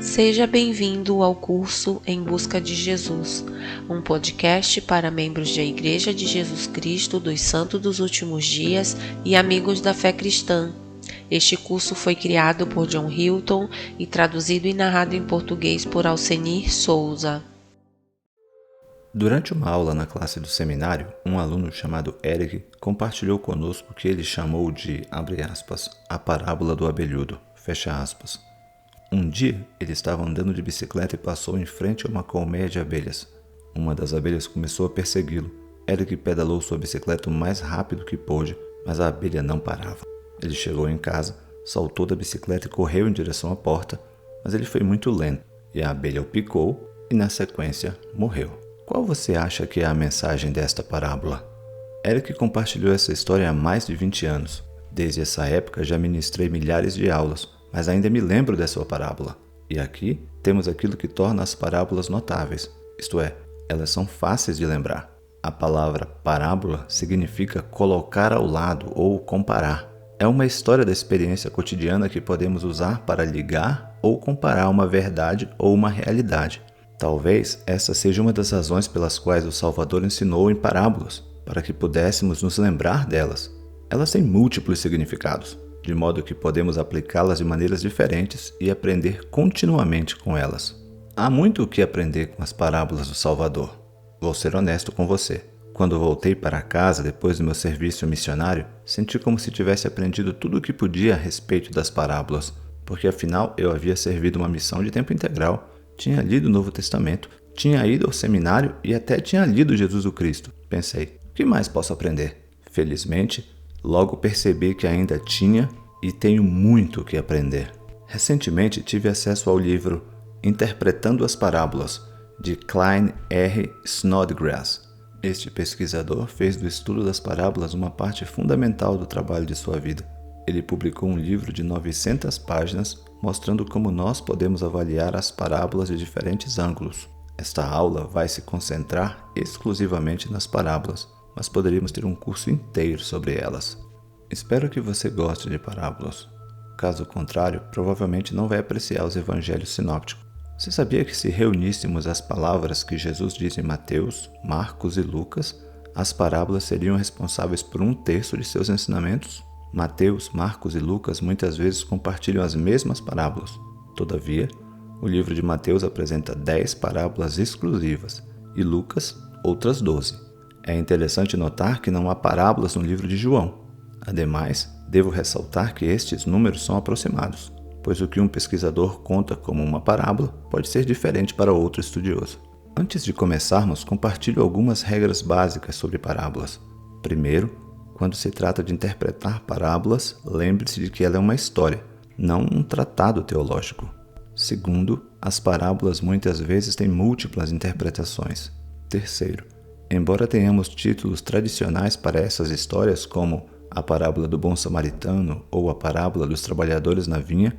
Seja bem-vindo ao curso Em Busca de Jesus, um podcast para membros da Igreja de Jesus Cristo dos Santos dos Últimos Dias e amigos da fé cristã. Este curso foi criado por John Hilton e traduzido e narrado em português por Alcenir Souza. Durante uma aula na classe do seminário, um aluno chamado Eric compartilhou conosco o que ele chamou de, abre aspas, a parábola do abelhudo, fecha aspas. Um dia, ele estava andando de bicicleta e passou em frente a uma colmeia de abelhas. Uma das abelhas começou a persegui-lo. Eric pedalou sua bicicleta o mais rápido que pôde, mas a abelha não parava. Ele chegou em casa, saltou da bicicleta e correu em direção à porta, mas ele foi muito lento, e a abelha o picou e, na sequência, morreu. Qual você acha que é a mensagem desta parábola? Eric compartilhou essa história há mais de 20 anos. Desde essa época já ministrei milhares de aulas, mas ainda me lembro dessa parábola. E aqui temos aquilo que torna as parábolas notáveis, isto é, elas são fáceis de lembrar. A palavra parábola significa colocar ao lado ou comparar. É uma história da experiência cotidiana que podemos usar para ligar ou comparar uma verdade ou uma realidade. Talvez essa seja uma das razões pelas quais o Salvador ensinou em parábolas, para que pudéssemos nos lembrar delas. Elas têm múltiplos significados, de modo que podemos aplicá-las de maneiras diferentes e aprender continuamente com elas. Há muito o que aprender com as parábolas do Salvador. Vou ser honesto com você. Quando voltei para casa depois do meu serviço missionário, senti como se tivesse aprendido tudo o que podia a respeito das parábolas, porque afinal eu havia servido uma missão de tempo integral. Tinha lido o Novo Testamento, tinha ido ao seminário e até tinha lido Jesus o Cristo. Pensei, o que mais posso aprender? Felizmente, logo percebi que ainda tinha e tenho muito o que aprender. Recentemente tive acesso ao livro Interpretando as Parábolas, de Klein R. Snodgrass. Este pesquisador fez do estudo das parábolas uma parte fundamental do trabalho de sua vida. Ele publicou um livro de 900 páginas mostrando como nós podemos avaliar as parábolas de diferentes ângulos. Esta aula vai se concentrar exclusivamente nas parábolas, mas poderíamos ter um curso inteiro sobre elas. Espero que você goste de parábolas. Caso contrário, provavelmente não vai apreciar os evangelhos sinópticos. Você sabia que se reuníssemos as palavras que Jesus diz em Mateus, Marcos e Lucas, as parábolas seriam responsáveis por 1/3 de seus ensinamentos? Mateus, Marcos e Lucas muitas vezes compartilham as mesmas parábolas. Todavia, o livro de Mateus apresenta 10 parábolas exclusivas e Lucas outras 12. É interessante notar que não há parábolas no livro de João. Ademais, devo ressaltar que estes números são aproximados, pois o que um pesquisador conta como uma parábola pode ser diferente para outro estudioso. Antes de começarmos, compartilho algumas regras básicas sobre parábolas. Primeiro, quando se trata de interpretar parábolas, lembre-se de que ela é uma história, não um tratado teológico. Segundo, as parábolas muitas vezes têm múltiplas interpretações. Terceiro, embora tenhamos títulos tradicionais para essas histórias, como a parábola do bom samaritano ou a parábola dos trabalhadores na vinha,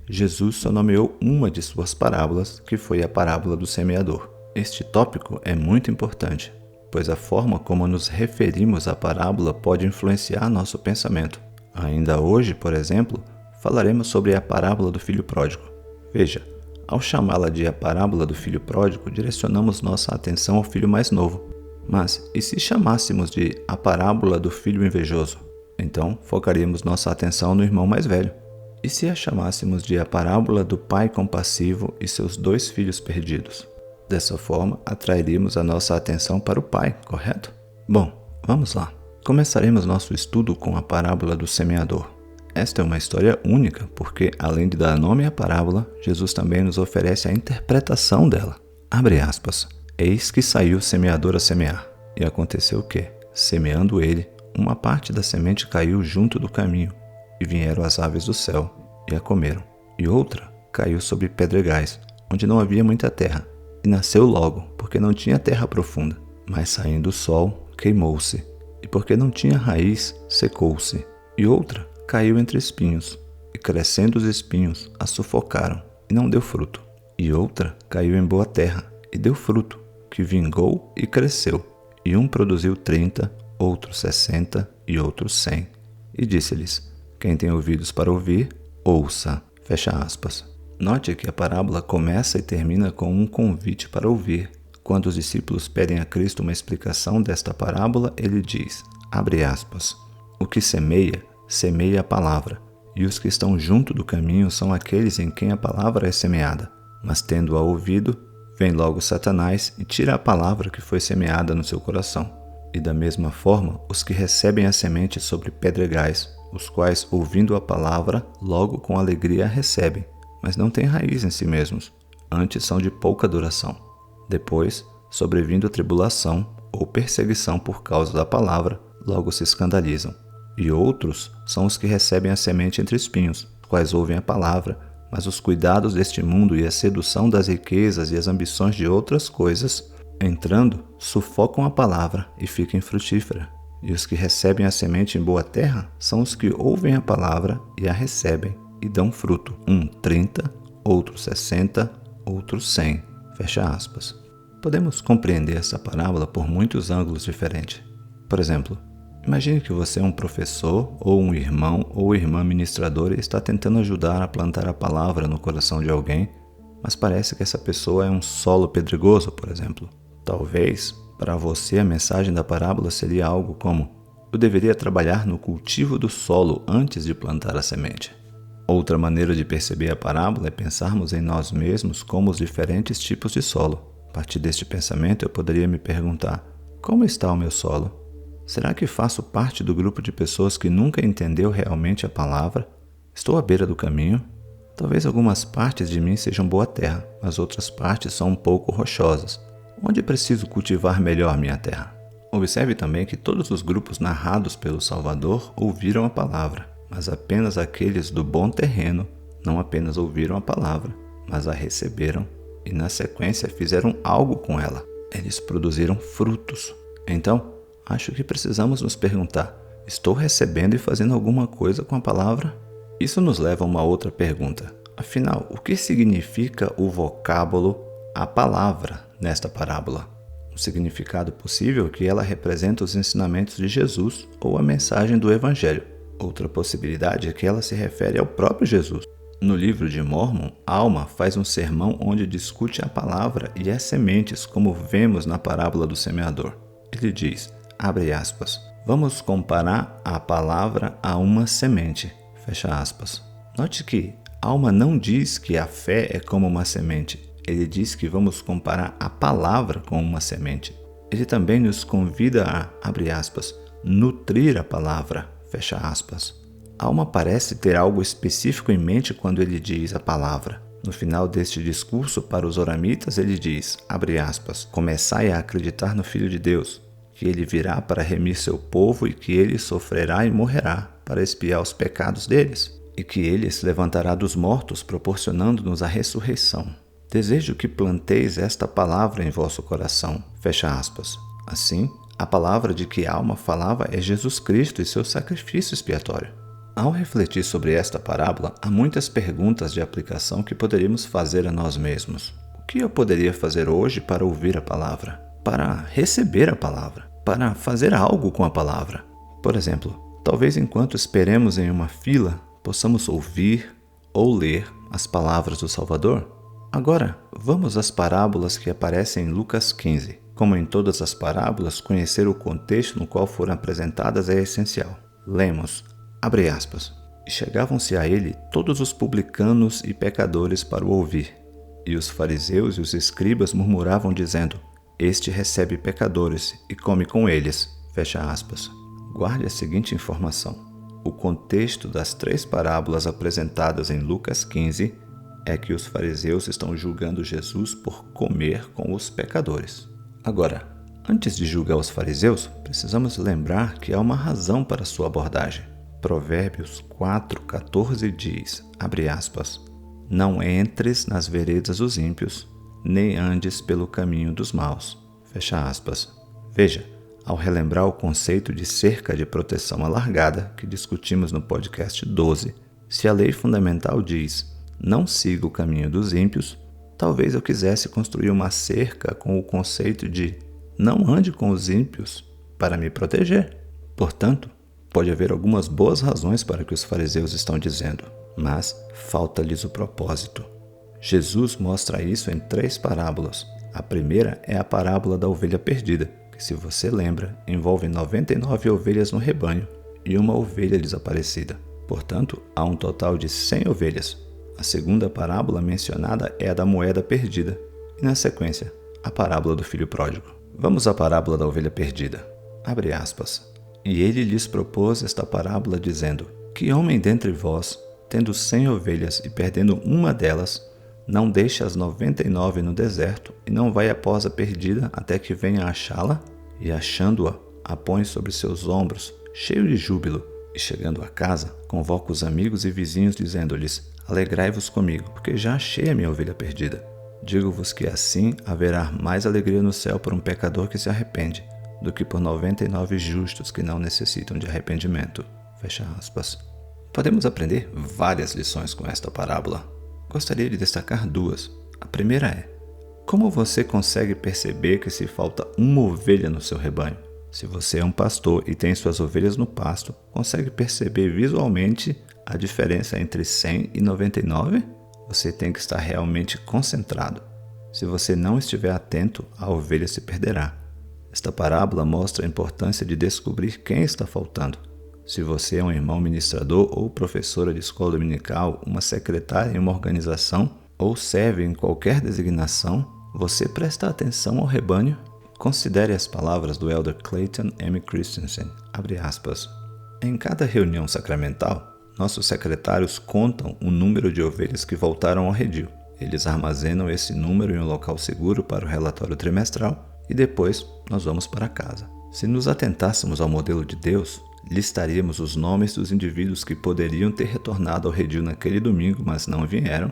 Jesus só nomeou uma de suas parábolas, que foi a parábola do semeador. Este tópico é muito importante, pois a forma como nos referimos à parábola pode influenciar nosso pensamento. Ainda hoje, por exemplo, falaremos sobre a parábola do filho pródigo. Veja, ao chamá-la de a parábola do filho pródigo, direcionamos nossa atenção ao filho mais novo. Mas, e se chamássemos de a parábola do filho invejoso? Então, focaríamos nossa atenção no irmão mais velho. E se a chamássemos de a parábola do pai compassivo e seus 2 filhos perdidos? Dessa forma, atrairíamos a nossa atenção para o pai, correto? Bom, vamos lá. Começaremos nosso estudo com a parábola do semeador. Esta é uma história única, porque, além de dar nome à parábola, Jesus também nos oferece a interpretação dela. Abre aspas. Eis que saiu o semeador a semear. E aconteceu o quê? Semeando ele, uma parte da semente caiu junto do caminho, e vieram as aves do céu, e a comeram. E outra caiu sobre pedregais, onde não havia muita terra, e nasceu logo, porque não tinha terra profunda. Mas saindo o sol, queimou-se, e porque não tinha raiz, secou-se. E outra caiu entre espinhos, e crescendo os espinhos, a sufocaram, e não deu fruto. E outra caiu em boa terra, e deu fruto, que vingou e cresceu. E um produziu 30, outro 60 e outro 100. E disse-lhes: quem tem ouvidos para ouvir, ouça. Fecha aspas. Note que a parábola começa e termina com um convite para ouvir. Quando os discípulos pedem a Cristo uma explicação desta parábola, ele diz, abre aspas, o que semeia, semeia a palavra, e os que estão junto do caminho são aqueles em quem a palavra é semeada. Mas tendo-a ouvido, vem logo Satanás e tira a palavra que foi semeada no seu coração. E da mesma forma, os que recebem a semente sobre pedregais, os quais, ouvindo a palavra, logo com alegria a recebem, mas não têm raiz em si mesmos, antes são de pouca duração. Depois, sobrevindo a tribulação ou perseguição por causa da palavra, logo se escandalizam. E outros são os que recebem a semente entre espinhos, os quais ouvem a palavra, mas os cuidados deste mundo e a sedução das riquezas e as ambições de outras coisas, entrando, sufocam a palavra e fica infrutífera. E os que recebem a semente em boa terra são os que ouvem a palavra e a recebem e dão fruto. 30, outro 60, outro 100. Fecha aspas. Podemos compreender essa parábola por muitos ângulos diferentes. Por exemplo, imagine que você é um professor ou um irmão ou irmã ministradora e está tentando ajudar a plantar a palavra no coração de alguém, mas parece que essa pessoa é um solo pedregoso, por exemplo. Talvez, para você, a mensagem da parábola seria algo como: eu deveria trabalhar no cultivo do solo antes de plantar a semente. Outra maneira de perceber a parábola é pensarmos em nós mesmos como os diferentes tipos de solo. A partir deste pensamento, eu poderia me perguntar: como está o meu solo? Será que faço parte do grupo de pessoas que nunca entendeu realmente a palavra? Estou à beira do caminho? Talvez algumas partes de mim sejam boa terra, mas outras partes são um pouco rochosas. Onde preciso cultivar melhor minha terra? Observe também que todos os grupos narrados pelo Salvador ouviram a palavra, mas apenas aqueles do bom terreno não apenas ouviram a palavra, mas a receberam e na sequência fizeram algo com ela. Eles produziram frutos. Então, acho que precisamos nos perguntar: estou recebendo e fazendo alguma coisa com a palavra? Isso nos leva a uma outra pergunta. Afinal, o que significa o vocábulo a palavra nesta parábola? Um significado possível é que ela representa os ensinamentos de Jesus ou a mensagem do Evangelho. Outra possibilidade é que ela se refere ao próprio Jesus. No livro de Mormon, Alma faz um sermão onde discute a palavra e as sementes, como vemos na parábola do semeador. Ele diz, abre aspas, vamos comparar a palavra a uma semente, fecha aspas. Note que Alma não diz que a fé é como uma semente. Ele diz que vamos comparar a palavra com uma semente. Ele também nos convida a, abre aspas, nutrir a palavra, fecha aspas. Alma parece ter algo específico em mente quando ele diz a palavra. No final deste discurso para os oramitas, ele diz, abre aspas, começai a acreditar no Filho de Deus, que ele virá para remir seu povo e que ele sofrerá e morrerá para expiar os pecados deles, e que ele se levantará dos mortos, proporcionando-nos a ressurreição. Desejo que planteis esta palavra em vosso coração, fecha aspas. Assim, a palavra de que Alma falava é Jesus Cristo e seu sacrifício expiatório. Ao refletir sobre esta parábola, há muitas perguntas de aplicação que poderíamos fazer a nós mesmos. O que eu poderia fazer hoje para ouvir a palavra? Para receber a palavra? Para fazer algo com a palavra? Por exemplo, talvez enquanto esperemos em uma fila, possamos ouvir ou ler as palavras do Salvador? Agora, vamos às parábolas que aparecem em Lucas 15. Como em todas as parábolas, conhecer o contexto no qual foram apresentadas é essencial. Lemos, abre aspas, e chegavam-se a ele todos os publicanos e pecadores para o ouvir. E os fariseus e os escribas murmuravam dizendo, este recebe pecadores e come com eles, fecha aspas. Guarde a seguinte informação. O contexto das 3 parábolas apresentadas em Lucas 15 é que os fariseus estão julgando Jesus por comer com os pecadores. Agora, antes de julgar os fariseus, precisamos lembrar que há uma razão para sua abordagem. Provérbios 4:14 diz, abre aspas, não entres nas veredas dos ímpios, nem andes pelo caminho dos maus, fecha aspas. Veja, ao relembrar o conceito de cerca de proteção alargada que discutimos no podcast 12, se a lei fundamental diz não siga o caminho dos ímpios, talvez eu quisesse construir uma cerca com o conceito de não ande com os ímpios para me proteger. Portanto, pode haver algumas boas razões para o que os fariseus estão dizendo, mas falta-lhes o propósito. Jesus mostra isso em 3 parábolas. A primeira é a parábola da ovelha perdida, que, se você lembra, envolve 99 ovelhas no rebanho e uma ovelha desaparecida. Portanto, há um total de 100 ovelhas. A segunda parábola mencionada é a da moeda perdida. E, na sequência, a parábola do filho pródigo. Vamos à parábola da ovelha perdida. Abre aspas. E ele lhes propôs esta parábola, dizendo: Que homem dentre vós, tendo 100 ovelhas e perdendo uma delas, não deixa as 99 no deserto e não vai após a perdida até que venha achá-la? E achando-a, a põe sobre seus ombros, cheio de júbilo. E chegando a casa, convoca os amigos e vizinhos, dizendo-lhes: Alegrai-vos comigo, porque já achei a minha ovelha perdida. Digo-vos que assim haverá mais alegria no céu por um pecador que se arrepende, do que por 99 justos que não necessitam de arrependimento. Fecha aspas. Podemos aprender várias lições com esta parábola. Gostaria de destacar 2. A primeira é: como você consegue perceber que se falta uma ovelha no seu rebanho? Se você é um pastor e tem suas ovelhas no pasto, consegue perceber visualmente a diferença entre 100 e 99? Você tem que estar realmente concentrado. Se você não estiver atento, a ovelha se perderá. Esta parábola mostra a importância de descobrir quem está faltando. Se você é um irmão ministrador ou professora de escola dominical, uma secretária em uma organização ou serve em qualquer designação, você presta atenção ao rebanho? Considere as palavras do Elder Clayton M. Christensen, abre aspas. Em cada reunião sacramental, nossos secretários contam o número de ovelhas que voltaram ao redil. Eles armazenam esse número em um local seguro para o relatório trimestral e depois nós vamos para casa. Se nos atentássemos ao modelo de Deus, listaríamos os nomes dos indivíduos que poderiam ter retornado ao redil naquele domingo, mas não vieram.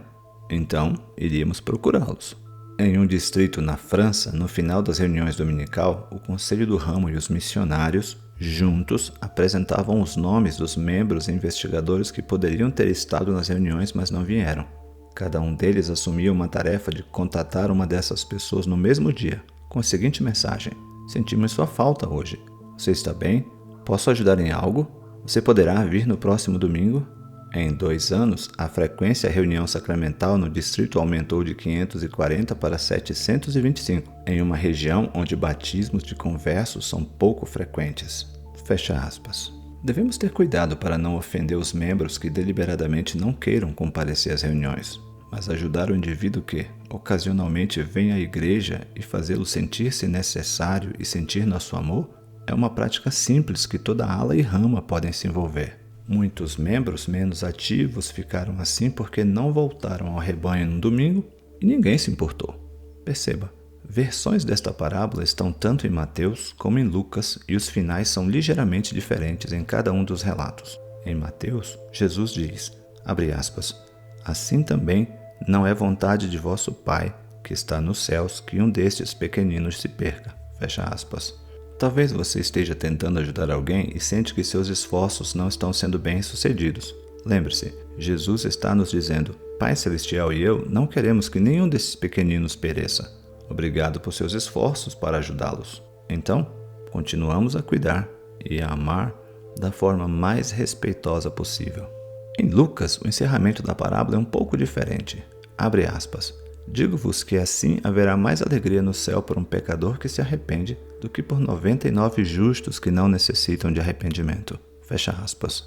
Então, iríamos procurá-los. Em um distrito na França, no final das reuniões dominical, o conselho do ramo e os missionários, juntos, apresentavam os nomes dos membros e investigadores que poderiam ter estado nas reuniões, mas não vieram. Cada um deles assumia uma tarefa de contatar uma dessas pessoas no mesmo dia, com a seguinte mensagem: Sentimos sua falta hoje. Você está bem? Posso ajudar em algo? Você poderá vir no próximo domingo? Em 2 anos, a frequência à reunião sacramental no distrito aumentou de 540 para 725, em uma região onde batismos de conversos são pouco frequentes. Fecha aspas. Devemos ter cuidado para não ofender os membros que deliberadamente não queiram comparecer às reuniões, mas ajudar o indivíduo que, ocasionalmente, vem à igreja e fazê-lo sentir-se necessário e sentir nosso amor é uma prática simples que toda ala e rama podem se envolver. Muitos membros menos ativos ficaram assim porque não voltaram ao rebanho no domingo e ninguém se importou. Perceba, versões desta parábola estão tanto em Mateus como em Lucas e os finais são ligeiramente diferentes em cada um dos relatos. Em Mateus, Jesus diz, abre aspas, assim também não é vontade de vosso Pai, que está nos céus, que um destes pequeninos se perca. Fecha aspas. Talvez você esteja tentando ajudar alguém e sente que seus esforços não estão sendo bem-sucedidos. Lembre-se, Jesus está nos dizendo, Pai Celestial e eu não queremos que nenhum desses pequeninos pereça. Obrigado por seus esforços para ajudá-los. Então, continuamos a cuidar e a amar da forma mais respeitosa possível. Em Lucas, o encerramento da parábola é um pouco diferente. Abre aspas. Digo-vos que assim haverá mais alegria no céu por um pecador que se arrepende do que por 99 justos que não necessitam de arrependimento. Fecha aspas.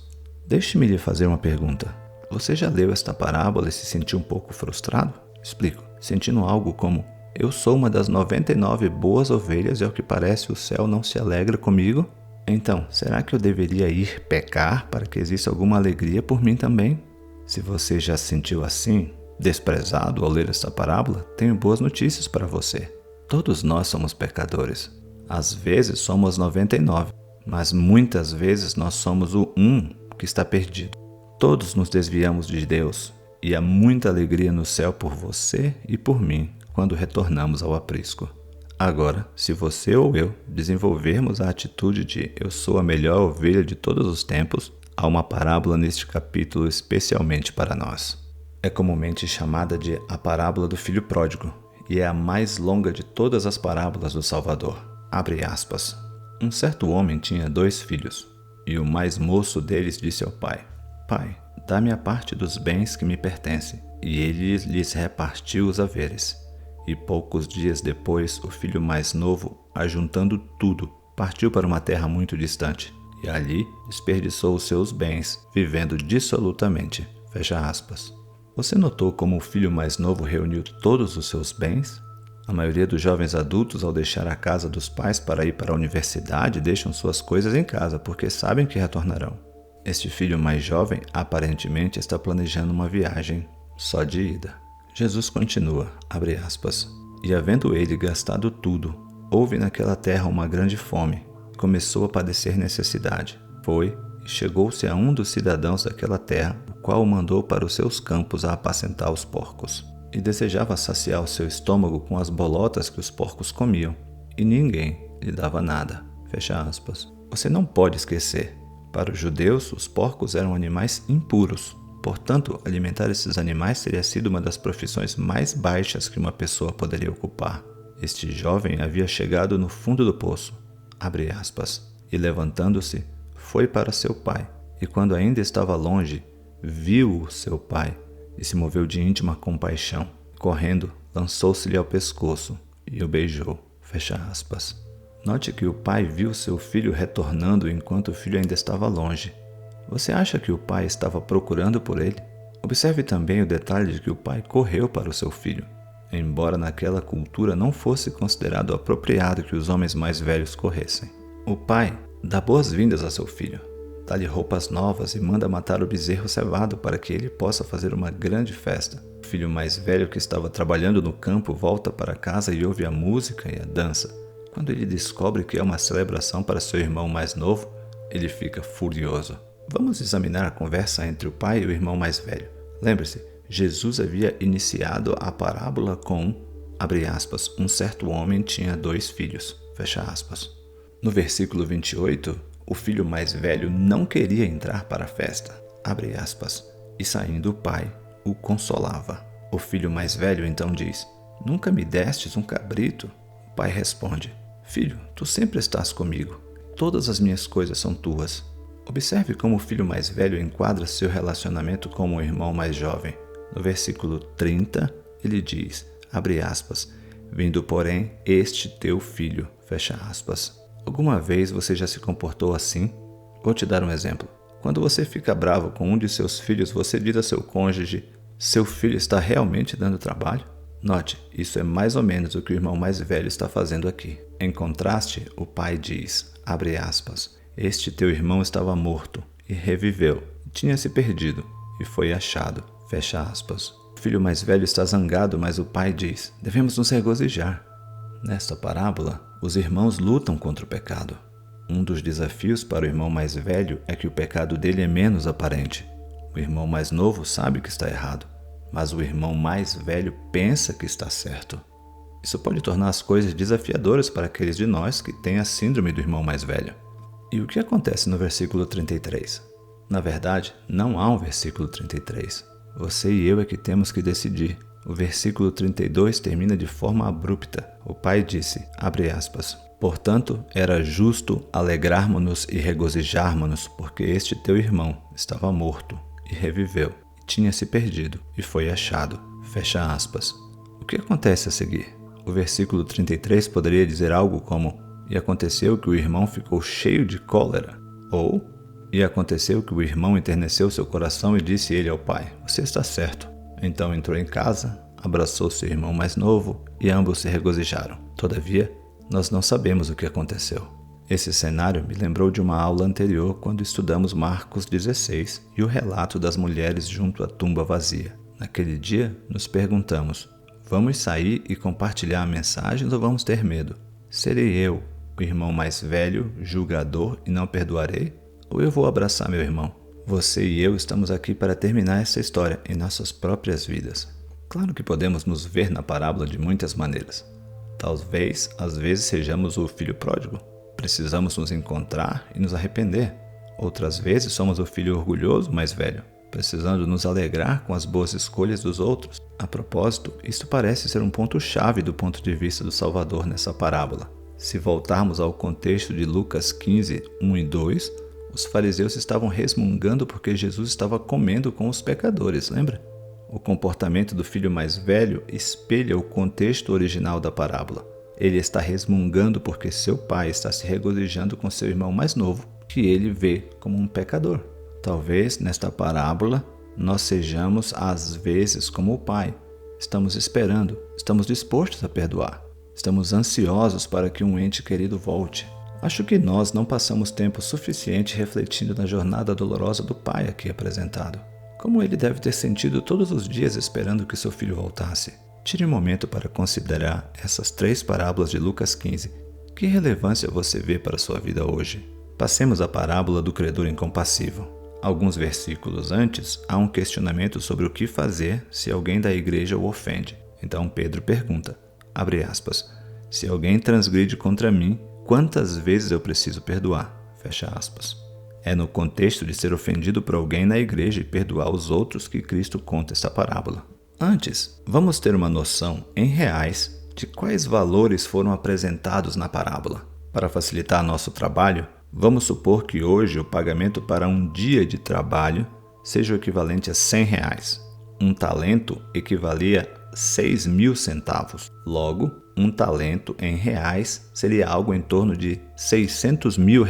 Deixe-me lhe fazer uma pergunta. Você já leu esta parábola e se sentiu um pouco frustrado? Explico. Sentindo algo como, eu sou uma das 99 boas ovelhas e ao que parece o céu não se alegra comigo? Então, será que eu deveria ir pecar para que exista alguma alegria por mim também? Se você já se sentiu assim, desprezado ao ler esta parábola, tenho boas notícias para você. Todos nós somos pecadores. Às vezes somos 99, mas muitas vezes nós somos o 1 que está perdido. Todos nos desviamos de Deus e há muita alegria no céu por você e por mim quando retornamos ao aprisco. Agora, se você ou eu desenvolvermos a atitude de eu sou a melhor ovelha de todos os tempos, há uma parábola neste capítulo especialmente para nós. É comumente chamada de a parábola do filho pródigo e é a mais longa de todas as parábolas do Salvador. Abre aspas. Um certo homem tinha 2 filhos e o mais moço deles disse ao pai, Pai, dá-me a parte dos bens que me pertencem. E ele lhes repartiu os haveres. E poucos dias depois, o filho mais novo, ajuntando tudo, partiu para uma terra muito distante. E ali desperdiçou os seus bens, vivendo dissolutamente. Fecha aspas. Você notou como o filho mais novo reuniu todos os seus bens? A maioria dos jovens adultos, ao deixar a casa dos pais para ir para a universidade, deixam suas coisas em casa porque sabem que retornarão. Este filho mais jovem aparentemente está planejando uma viagem só de ida. Jesus continua, abre aspas, e havendo ele gastado tudo, houve naquela terra uma grande fome, e começou a padecer necessidade. Foi e chegou-se a um dos cidadãos daquela terra, o qual o mandou para os seus campos a apacentar os porcos. E desejava saciar o seu estômago com as bolotas que os porcos comiam, e ninguém lhe dava nada. Fecha aspas. Você não pode esquecer, para os judeus, os porcos eram animais impuros. Portanto, alimentar esses animais teria sido uma das profissões mais baixas que uma pessoa poderia ocupar. Este jovem havia chegado no fundo do poço, abre aspas, e levantando-se, foi para seu pai. E quando ainda estava longe, viu seu pai e se moveu de íntima compaixão. Correndo, lançou-se-lhe ao pescoço e o beijou. Fecha aspas. Note que o pai viu seu filho retornando enquanto o filho ainda estava longe. Você acha que o pai estava procurando por ele? Observe também o detalhe de que o pai correu para o seu filho, embora naquela cultura não fosse considerado apropriado que os homens mais velhos corressem. O pai dá boas-vindas a seu filho, dá-lhe roupas novas e manda matar o bezerro cevado para que ele possa fazer uma grande festa. O filho mais velho que estava trabalhando no campo volta para casa e ouve a música e a dança. Quando ele descobre que é uma celebração para seu irmão mais novo, ele fica furioso. Vamos examinar a conversa entre o pai e o irmão mais velho. Lembre-se, Jesus havia iniciado a parábola com, abre aspas, um certo homem tinha 2 filhos, fecha aspas. No versículo 28, o filho mais velho não queria entrar para a festa, abre aspas, e saindo o pai, o consolava. O filho mais velho então diz, nunca me destes um cabrito? O pai responde, filho, tu sempre estás comigo, todas as minhas coisas são tuas. Observe como o filho mais velho enquadra seu relacionamento com o irmão mais jovem. No versículo 30, ele diz, abre aspas, vindo, porém, este teu filho, fecha aspas. Alguma vez você já se comportou assim? Vou te dar um exemplo. Quando você fica bravo com um de seus filhos, você diz a seu cônjuge, seu filho está realmente dando trabalho? Note, isso é mais ou menos o que o irmão mais velho está fazendo aqui. Em contraste, o pai diz, abre aspas, este teu irmão estava morto e reviveu, tinha se perdido e foi achado. Fecha aspas. O filho mais velho está zangado, mas o pai diz, devemos nos regozijar. Nesta parábola, os irmãos lutam contra o pecado. Um dos desafios para o irmão mais velho é que o pecado dele é menos aparente. O irmão mais novo sabe que está errado, mas o irmão mais velho pensa que está certo. Isso pode tornar as coisas desafiadoras para aqueles de nós que têm a síndrome do irmão mais velho. E o que acontece no versículo 33? Na verdade, não há um versículo 33. Você e eu é que temos que decidir. O versículo 32 termina de forma abrupta. O pai disse, abre aspas, portanto, era justo alegrarmos-nos e regozijarmos-nos, porque este teu irmão estava morto e reviveu, e tinha se perdido e foi achado. Fecha aspas. O que acontece a seguir? O versículo 33 poderia dizer algo como, e aconteceu que o irmão ficou cheio de cólera. Ou, e aconteceu que o irmão enterneceu seu coração e disse ele ao pai, você está certo. Então entrou em casa, abraçou seu irmão mais novo e ambos se regozijaram. Todavia, nós não sabemos o que aconteceu. Esse cenário me lembrou de uma aula anterior quando estudamos Marcos 16 e o relato das mulheres junto à tumba vazia. Naquele dia, nos perguntamos, vamos sair e compartilhar a mensagem ou vamos ter medo? Serei eu o irmão mais velho, julgador e não perdoarei? Ou eu vou abraçar meu irmão? Você e eu estamos aqui para terminar essa história em nossas próprias vidas. Claro que podemos nos ver na parábola de muitas maneiras. Talvez, às vezes, sejamos o filho pródigo. Precisamos nos encontrar e nos arrepender. Outras vezes, somos o filho orgulhoso mais velho, precisando nos alegrar com as boas escolhas dos outros. A propósito, isto parece ser um ponto-chave do ponto de vista do Salvador nessa parábola. Se voltarmos ao contexto de Lucas 15, 1 e 2, Os fariseus estavam resmungando porque Jesus estava comendo com os pecadores, lembra? O comportamento do filho mais velho espelha o contexto original da parábola. Ele está resmungando porque seu pai está se regozijando com seu irmão mais novo, que ele vê como um pecador. Talvez, nesta parábola, nós sejamos às vezes como o pai. Estamos esperando, estamos dispostos a perdoar. Estamos ansiosos para que um ente querido volte. Acho que nós não passamos tempo suficiente refletindo na jornada dolorosa do pai aqui apresentado. Como ele deve ter sentido todos os dias esperando que seu filho voltasse. Tire um momento para considerar essas 3 parábolas de Lucas 15. Que relevância você vê para a sua vida hoje? Passemos à parábola do credor incompassivo. Alguns versículos antes, há um questionamento sobre o que fazer se alguém da igreja o ofende. Então Pedro pergunta, abre aspas, se alguém transgride contra mim, quantas vezes eu preciso perdoar? Fecha aspas. É no contexto de ser ofendido por alguém na igreja e perdoar os outros que Cristo conta esta parábola. Antes, vamos ter uma noção, em reais, de quais valores foram apresentados na parábola. Para facilitar nosso trabalho, vamos supor que hoje o pagamento para um dia de trabalho seja o equivalente a R$100. Um talento equivalia a 6.000 centavos. Logo, um talento em reais seria algo em torno de R$600 mil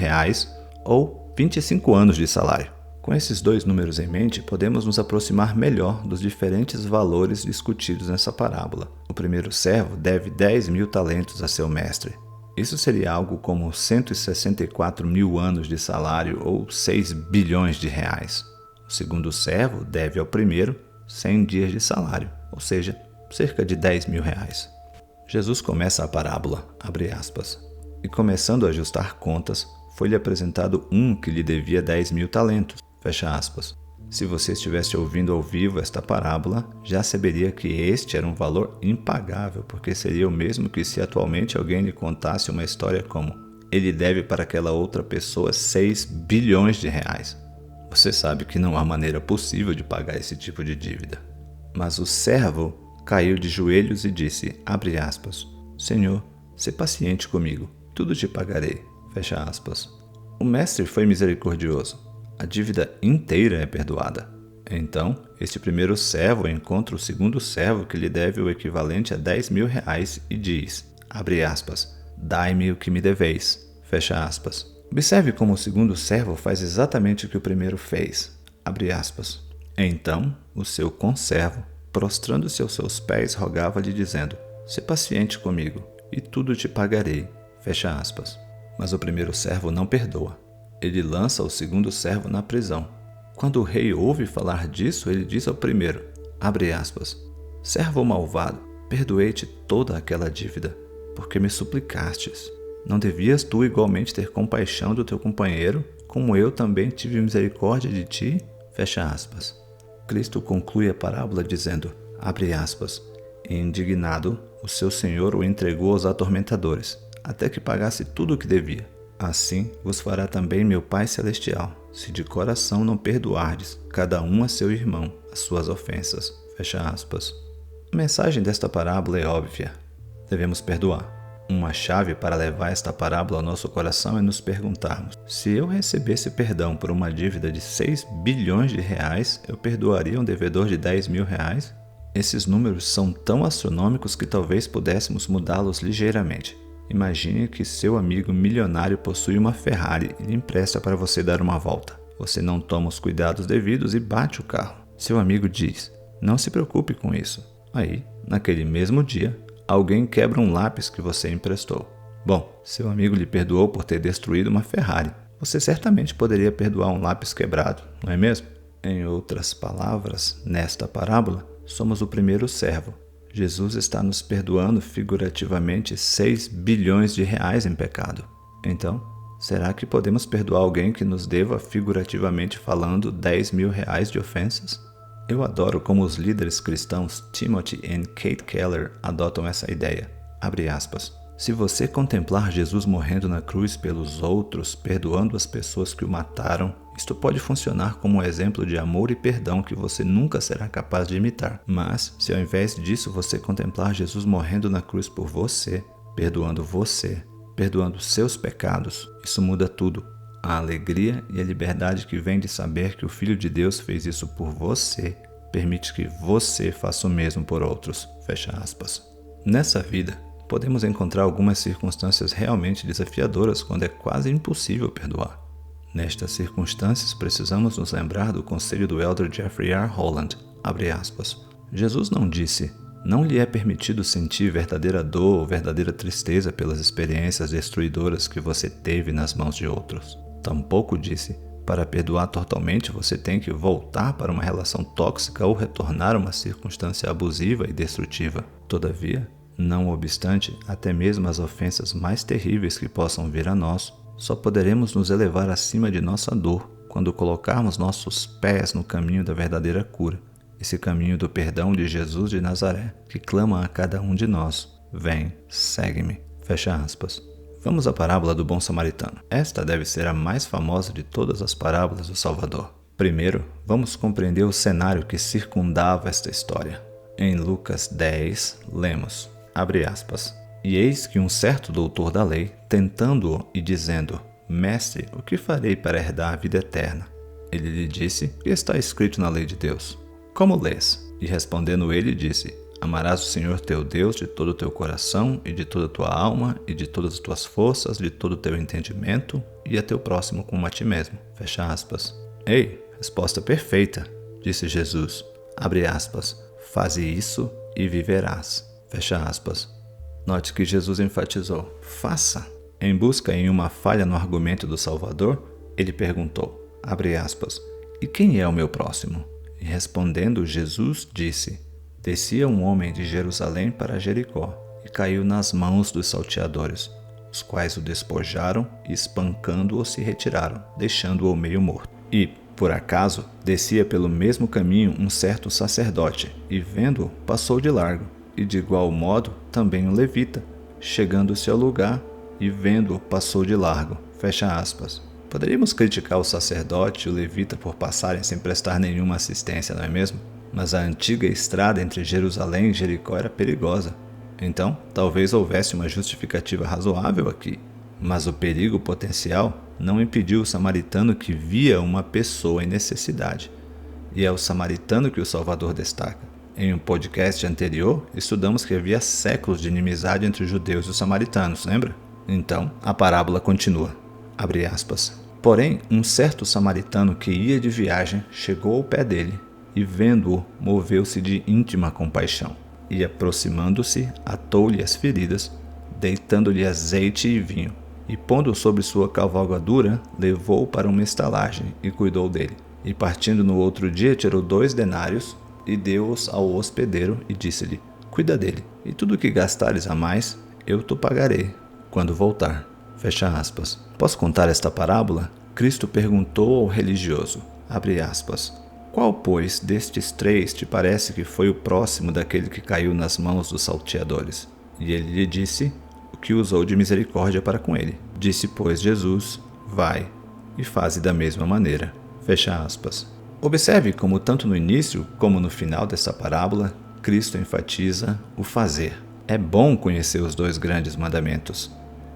ou 25 anos de salário. Com esses 2 números em mente, podemos nos aproximar melhor dos diferentes valores discutidos nessa parábola. O primeiro servo deve 10.000 talentos a seu mestre. Isso seria algo como 164 mil anos de salário ou 6 bilhões de reais. O segundo servo deve ao primeiro 100 dias de salário, ou seja, cerca de 10 mil reais. Jesus começa a parábola, abre aspas, e começando a ajustar contas, foi-lhe apresentado um que lhe devia 10.000 talentos, fecha aspas. Se você estivesse ouvindo ao vivo esta parábola, já saberia que este era um valor impagável, porque seria o mesmo que se atualmente alguém lhe contasse uma história como ele deve para aquela outra pessoa 6 bilhões de reais. Você sabe que não há maneira possível de pagar esse tipo de dívida. Mas o servo caiu de joelhos e disse, abre aspas, Senhor, sê paciente comigo, tudo te pagarei, fecha aspas. O mestre foi misericordioso. A dívida inteira é perdoada. Então, este primeiro servo encontra o segundo servo que lhe deve o equivalente a 10.000 reais e diz, abre aspas, dai-me o que me deveis, fecha aspas. Observe como o segundo servo faz exatamente o que o primeiro fez, abre aspas. Então, o seu conservo, prostrando-se aos seus pés, rogava-lhe dizendo, sê paciente comigo, e tudo te pagarei, fecha aspas. Mas o primeiro servo não perdoa. Ele lança o segundo servo na prisão. Quando o rei ouve falar disso, ele diz ao primeiro, abre aspas, servo malvado, perdoei-te toda aquela dívida, porque me suplicastes. Não devias tu igualmente ter compaixão do teu companheiro, como eu também tive misericórdia de ti? Fecha aspas. Cristo conclui a parábola dizendo, abre aspas, e indignado, o seu senhor o entregou aos atormentadores, até que pagasse tudo o que devia. Assim vos fará também meu Pai Celestial, se de coração não perdoardes, cada um a seu irmão, as suas ofensas. Fecha aspas. A mensagem desta parábola é óbvia. Devemos perdoar. Uma chave para levar esta parábola ao nosso coração é nos perguntarmos, se eu recebesse perdão por uma dívida de 6 bilhões de reais, eu perdoaria um devedor de 10.000 reais? Esses números são tão astronômicos que talvez pudéssemos mudá-los ligeiramente. Imagine que seu amigo milionário possui uma Ferrari e lhe empresta para você dar uma volta. Você não toma os cuidados devidos e bate o carro. Seu amigo diz, não se preocupe com isso. Aí, naquele mesmo dia, alguém quebra um lápis que você emprestou. Bom, seu amigo lhe perdoou por ter destruído uma Ferrari. Você certamente poderia perdoar um lápis quebrado, não é mesmo? Em outras palavras, nesta parábola, somos o primeiro servo. Jesus está nos perdoando figurativamente 6 bilhões de reais em pecado. Então, será que podemos perdoar alguém que nos deva, figurativamente falando, 10.000 reais de ofensas? Eu adoro como os líderes cristãos Timothy e Kate Keller adotam essa ideia. Abre aspas. Se você contemplar Jesus morrendo na cruz pelos outros, perdoando as pessoas que o mataram, isto pode funcionar como um exemplo de amor e perdão que você nunca será capaz de imitar. Mas, se ao invés disso você contemplar Jesus morrendo na cruz por você, perdoando seus pecados, isso muda tudo. A alegria e a liberdade que vem de saber que o Filho de Deus fez isso por você, permite que você faça o mesmo por outros. Fecha aspas. Nessa vida, podemos encontrar algumas circunstâncias realmente desafiadoras quando é quase impossível perdoar. Nestas circunstâncias, precisamos nos lembrar do conselho do elder Jeffrey R. Holland, abre aspas. Jesus não disse: não lhe é permitido sentir verdadeira dor ou verdadeira tristeza pelas experiências destruidoras que você teve nas mãos de outros. Tampouco disse: para perdoar totalmente você tem que voltar para uma relação tóxica ou retornar a uma circunstância abusiva e destrutiva. Todavia, não obstante, até mesmo as ofensas mais terríveis que possam vir a nós, só poderemos nos elevar acima de nossa dor quando colocarmos nossos pés no caminho da verdadeira cura, esse caminho do perdão de Jesus de Nazaré, que clama a cada um de nós: vem, segue-me. Fecha aspas. Vamos à parábola do bom samaritano. Esta deve ser a mais famosa de todas as parábolas do Salvador. Primeiro, vamos compreender o cenário que circundava esta história. Em Lucas 10, lemos, abre aspas, e eis que um certo doutor da lei, tentando-o e dizendo: Mestre, o que farei para herdar a vida eterna? Ele lhe disse: o que está escrito na lei de Deus? Como lês? E respondendo ele, disse: amarás o Senhor teu Deus de todo o teu coração, e de toda a tua alma, e de todas as tuas forças, de todo o teu entendimento, e a teu próximo como a ti mesmo. Fecha aspas. Ei, resposta perfeita, disse Jesus. Abre aspas. Faze isso e viverás. Fecha aspas. Note que Jesus enfatizou: faça. Em busca em uma falha no argumento do Salvador, ele perguntou, abre aspas, e quem é o meu próximo? E respondendo, Jesus disse: descia um homem de Jerusalém para Jericó e caiu nas mãos dos salteadores, os quais o despojaram e, espancando-o, se retiraram, deixando-o meio morto. E, por acaso, descia pelo mesmo caminho um certo sacerdote, e vendo-o, passou de largo, e de igual modo também um levita, chegando-se ao lugar, e vendo-o, passou de largo. Fecha aspas. Poderíamos criticar o sacerdote e o levita por passarem sem prestar nenhuma assistência, não é mesmo? Mas a antiga estrada entre Jerusalém e Jericó era perigosa. Então, talvez houvesse uma justificativa razoável aqui. Mas o perigo potencial não impediu o samaritano que via uma pessoa em necessidade. E é o samaritano que o Salvador destaca. Em um podcast anterior, estudamos que havia séculos de inimizade entre os judeus e os samaritanos, lembra? Então, a parábola continua. Abre aspas. Porém, um certo samaritano que ia de viagem chegou ao pé dele, e vendo-o, moveu-se de íntima compaixão, e aproximando-se, atou-lhe as feridas, deitando-lhe azeite e vinho, e pondo-o sobre sua cavalgadura, levou-o para uma estalagem e cuidou dele. E partindo no outro dia, tirou 2 denários e deu-os ao hospedeiro e disse-lhe: cuida dele, e tudo o que gastares a mais, eu te pagarei, quando voltar. Fecha aspas. Posso contar esta parábola? Cristo perguntou ao religioso, abre aspas, qual, pois, destes 3 te parece que foi o próximo daquele que caiu nas mãos dos salteadores? E ele lhe disse o que usou de misericórdia para com ele. Disse, pois, Jesus: vai, e faze da mesma maneira. Fecha aspas. Observe como tanto no início como no final dessa parábola, Cristo enfatiza o fazer. É bom conhecer os 2 grandes mandamentos.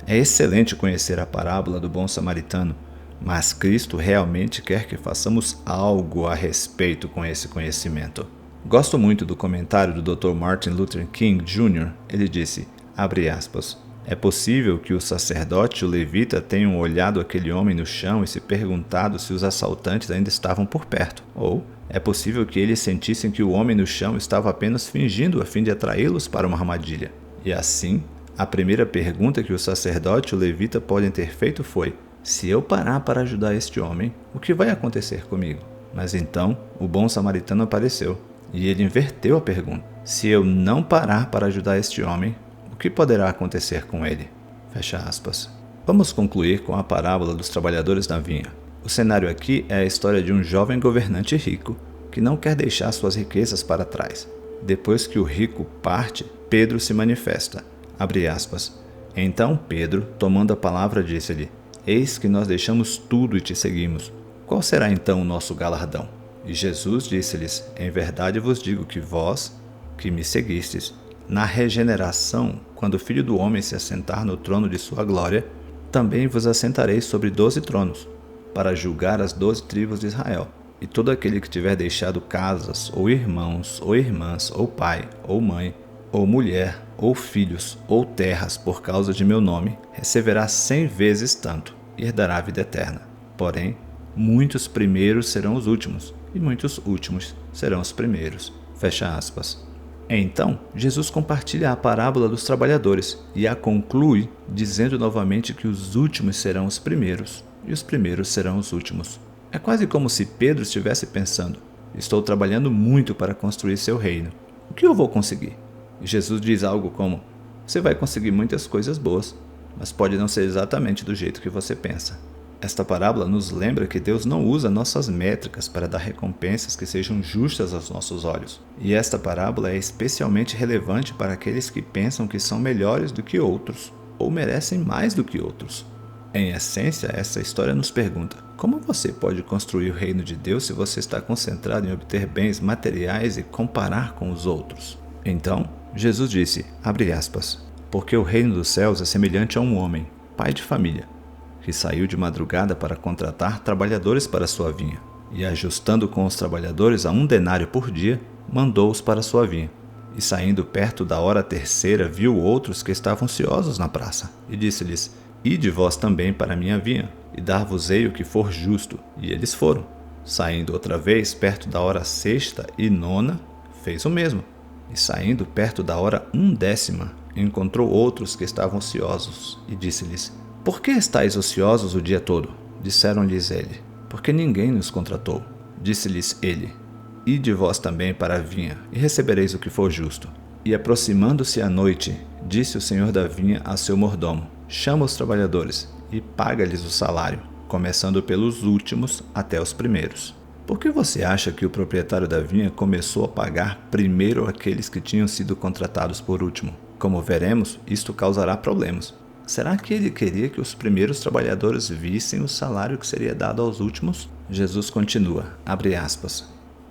É excelente conhecer a parábola do bom samaritano, mas Cristo realmente quer que façamos algo a respeito com esse conhecimento. Gosto muito do comentário do Dr. Martin Luther King Jr. Ele disse, abre aspas, é possível que o sacerdote e o levita tenham olhado aquele homem no chão e se perguntado se os assaltantes ainda estavam por perto. Ou é possível que eles sentissem que o homem no chão estava apenas fingindo a fim de atraí-los para uma armadilha. E assim, a primeira pergunta que o sacerdote e o levita podem ter feito foi: se eu parar para ajudar este homem, o que vai acontecer comigo? Mas então, o bom samaritano apareceu, e ele inverteu a pergunta. Se eu não parar para ajudar este homem, o que poderá acontecer com ele? Fecha aspas. Vamos concluir com a parábola dos trabalhadores da vinha. O cenário aqui é a história de um jovem governante rico, que não quer deixar suas riquezas para trás. Depois que o rico parte, Pedro se manifesta. Abre aspas. Então Pedro, tomando a palavra, disse-lhe: eis que nós deixamos tudo e te seguimos. Qual será então o nosso galardão? E Jesus disse-lhes: em verdade vos digo que vós, que me seguistes, na regeneração, quando o Filho do Homem se assentar no trono de sua glória, também vos assentareis sobre 12 tronos, para julgar as 12 tribos de Israel. E todo aquele que tiver deixado casas, ou irmãos, ou irmãs, ou pai, ou mãe, ou mulher, ou filhos, ou terras, por causa de meu nome, receberá 100 vezes tanto, e herdará a vida eterna. Porém, muitos primeiros serão os últimos, e muitos últimos serão os primeiros. Fecha aspas. Então, Jesus compartilha a parábola dos trabalhadores e a conclui dizendo novamente que os últimos serão os primeiros, e os primeiros serão os últimos. É quase como se Pedro estivesse pensando: estou trabalhando muito para construir seu reino. O que eu vou conseguir? E Jesus diz algo como: você vai conseguir muitas coisas boas, mas pode não ser exatamente do jeito que você pensa. Esta parábola nos lembra que Deus não usa nossas métricas para dar recompensas que sejam justas aos nossos olhos. E esta parábola é especialmente relevante para aqueles que pensam que são melhores do que outros, ou merecem mais do que outros. Em essência, essa história nos pergunta: como você pode construir o reino de Deus se você está concentrado em obter bens materiais e comparar com os outros? Então, Jesus disse, abre aspas, porque o reino dos céus é semelhante a um homem, pai de família, que saiu de madrugada para contratar trabalhadores para sua vinha, e ajustando com os trabalhadores a 1 denário por dia, mandou-os para sua vinha. E saindo perto da hora terceira, viu outros que estavam ociosos na praça, e disse-lhes: ide vós também para a minha vinha, e dar-vos-ei o que for justo. E eles foram. Saindo outra vez, perto da hora sexta e nona, fez o mesmo. E saindo perto da hora 1/10, encontrou outros que estavam ociosos, e disse-lhes: por que estáis ociosos o dia todo? Disseram-lhes ele: porque ninguém nos contratou. Disse-lhes ele: ide vós também para a vinha, e recebereis o que for justo. E aproximando-se a noite, disse o senhor da vinha a seu mordomo: chama os trabalhadores e paga-lhes o salário, começando pelos últimos até os primeiros. Por que você acha que o proprietário da vinha começou a pagar primeiro aqueles que tinham sido contratados por último? Como veremos, isto causará problemas. Será que ele queria que os primeiros trabalhadores vissem o salário que seria dado aos últimos? Jesus continua, abre aspas,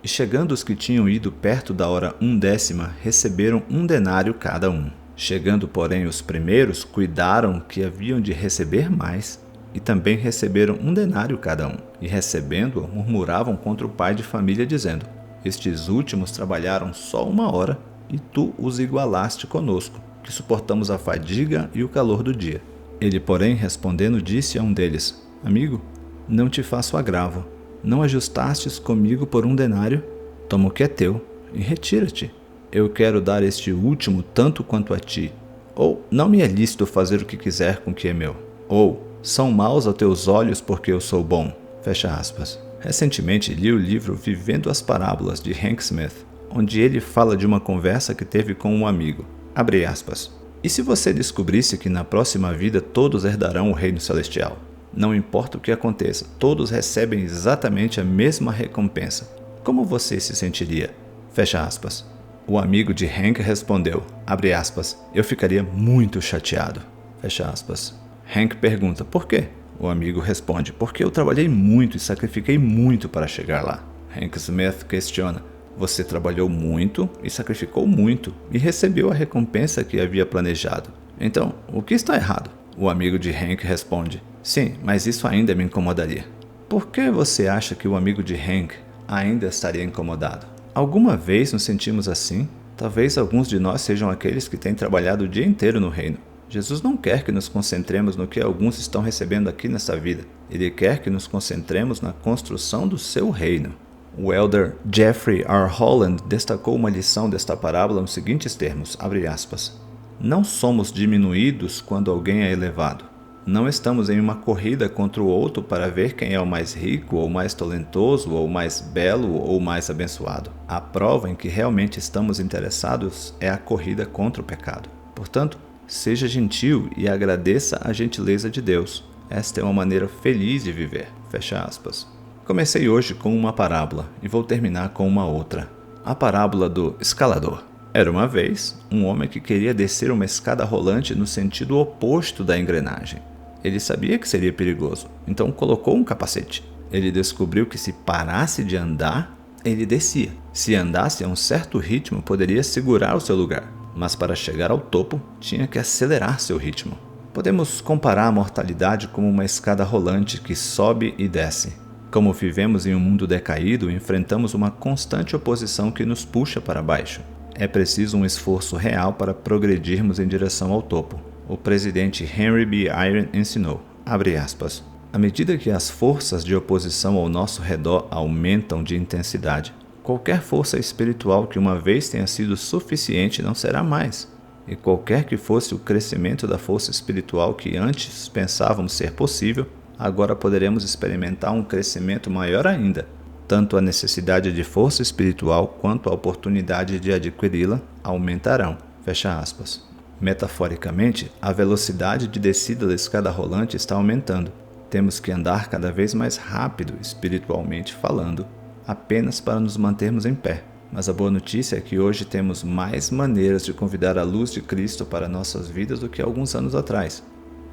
e chegando os que tinham ido perto da hora 1/10, receberam 1 denário cada um. Chegando, porém, os primeiros, cuidaram que haviam de receber mais, e também receberam 1 denário cada um. E recebendo-o, murmuravam contra o pai de família, dizendo: estes últimos trabalharam só 1 hora, e tu os igualaste conosco, que suportamos a fadiga e o calor do dia. Ele, porém, respondendo, disse a um deles: amigo, não te faço agravo. Não ajustastes comigo por 1 denário? Toma o que é teu, e retira-te. Eu quero dar este último tanto quanto a ti. Ou não me é lícito fazer o que quiser com o que é meu. Ou são maus aos teus olhos porque eu sou bom. Fecha aspas. Recentemente li o livro Vivendo as Parábolas, de Hank Smith, onde ele fala de uma conversa que teve com um amigo. Abre aspas. E se você descobrisse que na próxima vida todos herdarão o reino celestial? Não importa o que aconteça, todos recebem exatamente a mesma recompensa. Como você se sentiria? Fecha aspas. O amigo de Hank respondeu, abre aspas, eu ficaria muito chateado. Fecha aspas. Hank pergunta, por quê? O amigo responde, porque eu trabalhei muito e sacrifiquei muito para chegar lá. Hank Smith questiona, você trabalhou muito e sacrificou muito e recebeu a recompensa que havia planejado. Então, o que está errado? O amigo de Hank responde, sim, mas isso ainda me incomodaria. Por que você acha que o amigo de Hank ainda estaria incomodado? Alguma vez nos sentimos assim? Talvez alguns de nós sejam aqueles que têm trabalhado o dia inteiro no reino. Jesus não quer que nos concentremos no que alguns estão recebendo aqui nessa vida. Ele quer que nos concentremos na construção do seu reino. O elder Jeffrey R. Holland destacou uma lição desta parábola nos seguintes termos, abre aspas, não somos diminuídos quando alguém é elevado. Não estamos em uma corrida contra o outro para ver quem é o mais rico, ou mais talentoso, ou mais belo, ou mais abençoado. A prova em que realmente estamos interessados é a corrida contra o pecado. Portanto, seja gentil e agradeça a gentileza de Deus. Esta é uma maneira feliz de viver. Fecha aspas. Comecei hoje com uma parábola e vou terminar com uma outra. A parábola do escalador. Era uma vez um homem que queria descer uma escada rolante no sentido oposto da engrenagem. Ele sabia que seria perigoso, então colocou um capacete. Ele descobriu que se parasse de andar, ele descia. Se andasse a um certo ritmo, poderia segurar o seu lugar, mas para chegar ao topo, tinha que acelerar seu ritmo. Podemos comparar a mortalidade como uma escada rolante que sobe e desce. Como vivemos em um mundo decaído, enfrentamos uma constante oposição que nos puxa para baixo. É preciso um esforço real para progredirmos em direção ao topo. O presidente Henry B. Eyring ensinou, abre aspas, à medida que as forças de oposição ao nosso redor aumentam de intensidade, qualquer força espiritual que uma vez tenha sido suficiente não será mais. E qualquer que fosse o crescimento da força espiritual que antes pensávamos ser possível, agora poderemos experimentar um crescimento maior ainda. Tanto a necessidade de força espiritual quanto a oportunidade de adquiri-la aumentarão. Fecha aspas. Metaforicamente, a velocidade de descida da escada rolante está aumentando. Temos que andar cada vez mais rápido, espiritualmente falando, apenas para nos mantermos em pé. Mas a boa notícia é que hoje temos mais maneiras de convidar a luz de Cristo para nossas vidas do que alguns anos atrás.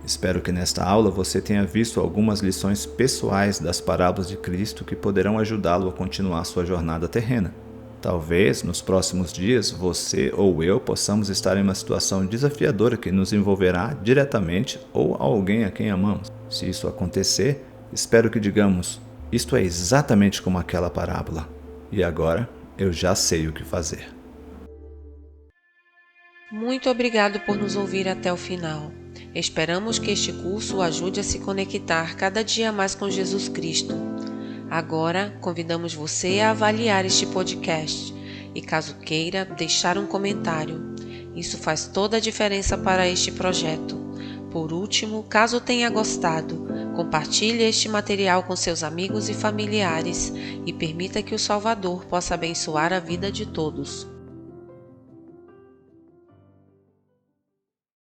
Espero que nesta aula você tenha visto algumas lições pessoais das parábolas de Cristo que poderão ajudá-lo a continuar sua jornada terrena. Talvez, nos próximos dias, você ou eu possamos estar em uma situação desafiadora que nos envolverá diretamente ou a alguém a quem amamos. Se isso acontecer, espero que digamos, isto é exatamente como aquela parábola. E agora, eu já sei o que fazer. Muito obrigado por nos ouvir até o final. Esperamos que este curso o ajude a se conectar cada dia mais com Jesus Cristo. Agora, convidamos você a avaliar este podcast e, caso queira, deixar um comentário. Isso faz toda a diferença para este projeto. Por último, caso tenha gostado, compartilhe este material com seus amigos e familiares e permita que o Salvador possa abençoar a vida de todos.